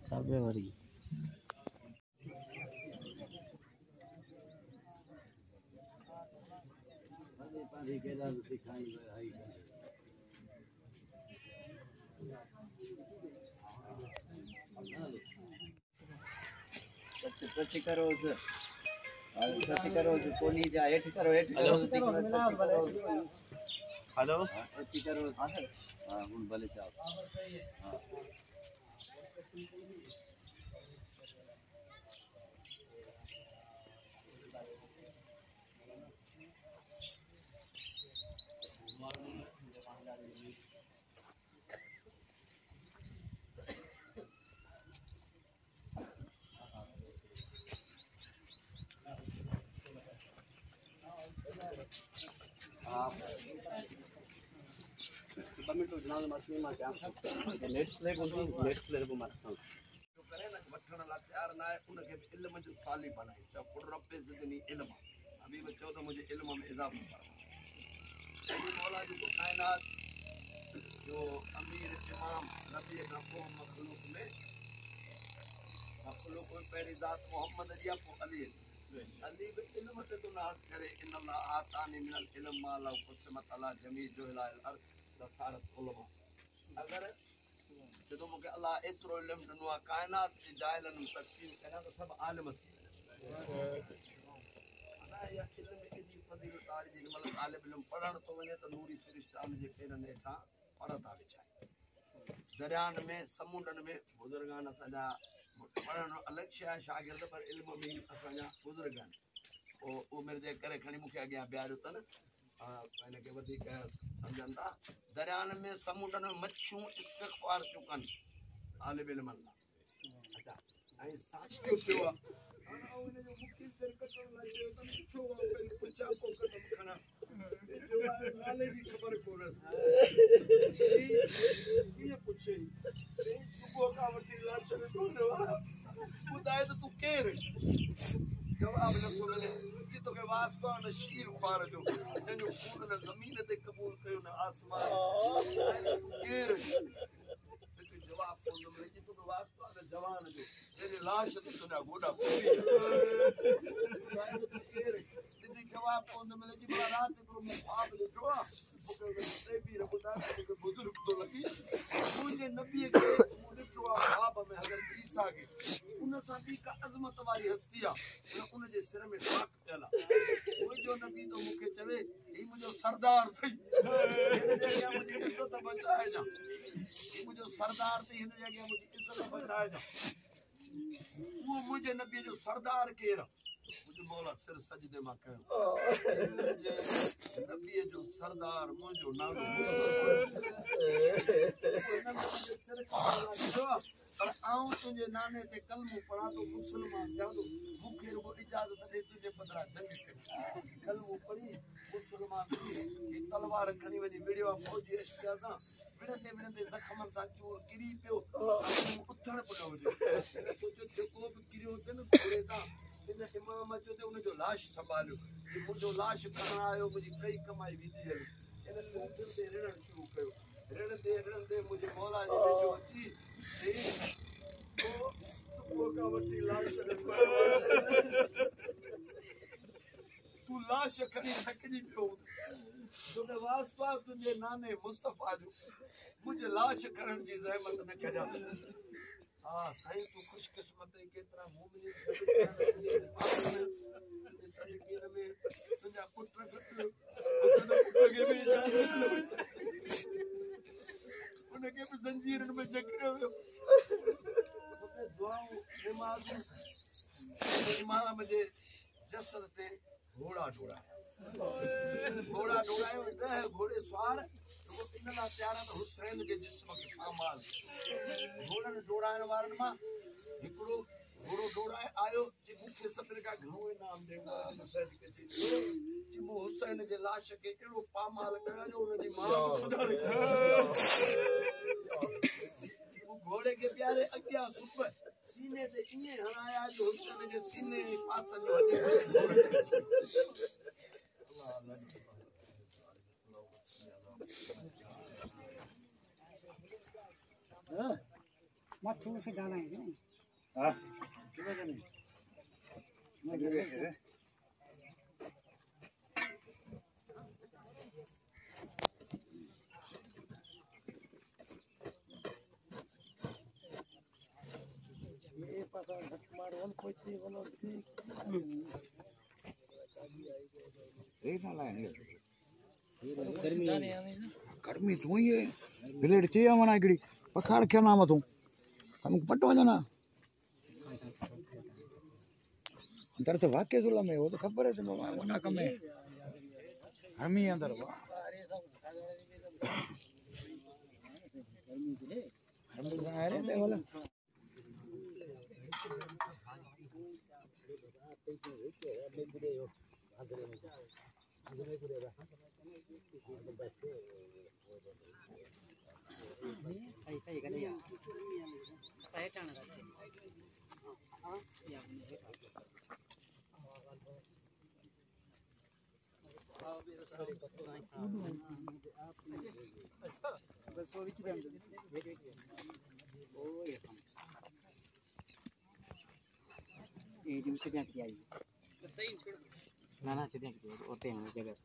February. Hello हाँ हूँ भले चाओ नेट प्ले को मारसा जो करे ना वठण ला तैयार ना है उनके इल्म जो साली बनाई जब रब जिदनी इल्म अभी मैं चो तो मुझे इल्म में इजाफा कर मौला जो कायनात जो अमीर इमाम नबी का को मखलूक में पहली जात मोहम्मद दिया को अली अली भी इल्म ते तो नाज करे इन अल्लाह आतानी मिनल इल्म मा ला कुसमत अला जमी जो इलाल अर्द दसारत उलमा अगर जदों मुके अल्लाह एतरो इल्म दनो कायनात के जायलन तकसीम करा तो सब आलिम थी ना या इल्म की फजीलत आरी जी मतलब आलिम इल्म पढ़न तो वने तो नूरी फरिश्ता जे पेरन हेठा पढ़ता विचार दरियान में समुंडन में बुजुर्गान सजा पढ़न अलग शागिर्द पर इल्म में असाजा बुजुर्गान ओ मेरे जे करे खणी मुके आगे ब्यारो तन पहले के वधी का समझंदा दरियान में समुंडन में मच्छियों इस्तिगफार क्यों कन आलिम इल्म अल्लाह अच्छा आई साच क्यों पियो ana wani da muke sarkatan lafiya kan cewa kai kucha ko kan kana cewa alaji खबर को रस ये पूछे सुबह का वटी लाश में ढूंढने वाला खुदाए तो तू के रे जवाब न तो मिले जी तो के वास्ता न शीर ख्वार जो जंजो खून न जमीन ते कबूल कयो न आसमान के रे जवाब को न मिले जी तो के वास्ता न जवान जो तेरी लाश ते तुना गोड़ा पूरी दीदी जवाब को न मिले जी रात को मुखाब दे जो मुके भी रबुदा के बुजुर्ग तो लगी मुझे नबी के मुझे तो बाप में हजरत ईसा के उन सादी का अजमत वाली हस्तिया उन जे सिर में खाक चला वो जो नबी तो मुके चवे ई मुझे सरदार थई मुझे इज्जत बचाए जा ई मुझे सरदार थई इन जगह मुझे इज्जत बचाए जा वो मुझे नबी जो सरदार केरा मुझे मौला सिर सजदे मा कयो नबी जो सरदार मुझो नालो पर आऊं तुझे नाने ते कलमो पढ़ा तो मुसलमान जादो मुखे रुगो इजाजत दे तुझे बदला जंग करी कलमो पढ़ी मुसलमान की तलवार खणी वनी वीडियो फौजी इश्तियाजा विड़ते जख्मन सा चूर किरी पियो उथण पड़ो हुजे सोचो जेको भी किरियो ते न घोड़े ता इन इमाम जो ते उन जो लाश संभालियो मुझो लाश करण आयो मुझी कई कमाई विधी इन दिल दे रण शुरू कयो रण दे मुझे मौला जी जो अची तो सुबह का वटी लाश तू लाश खणी थकजी पियो तो के वास्ता तुझे नाने मुस्तफा जो मुझे लाश करण जी रहमत न कजा हां सही तू खुशकिस्मत है केतरा मोमिन तजकीर में तुझा पुत्र के भी उनके भी जंजीरन में जकड़ो तो दुआओं नमाज इमाम मुझे जसद पे घोड़ा दौड़ायो है घोड़े सवार वो इनला प्यारा तो हुसैन के जिस्म के कमाल घोड़न दौड़ाने वारन मा हिकड़ो घोड़ो दौड़ाए आयो जी मुखे सतर का घणो इनाम देगा हुसैन के जी मो हुसैन जे लाश के एड़ो पामाल कयो जो उन दी मां सुधारे वो घोड़े के प्यारे अग्या सुबह सीने से इए हणाया जो हुसैन जे सीने पास जो हॾे मत से गाना है हाँ ये पासा घट मार वन कोई सी वनो ना लाइन गर्मी तू ही है ब्लेड चाहिए मना इकड़ी पखार के नाम तू कम पट वजना अंदर तो वाक्य जुला में वो तो खबर है तो वना कम है हम ही अंदर हम लोग आ रहे थे बोला ना ना सीधे होते हैं जगह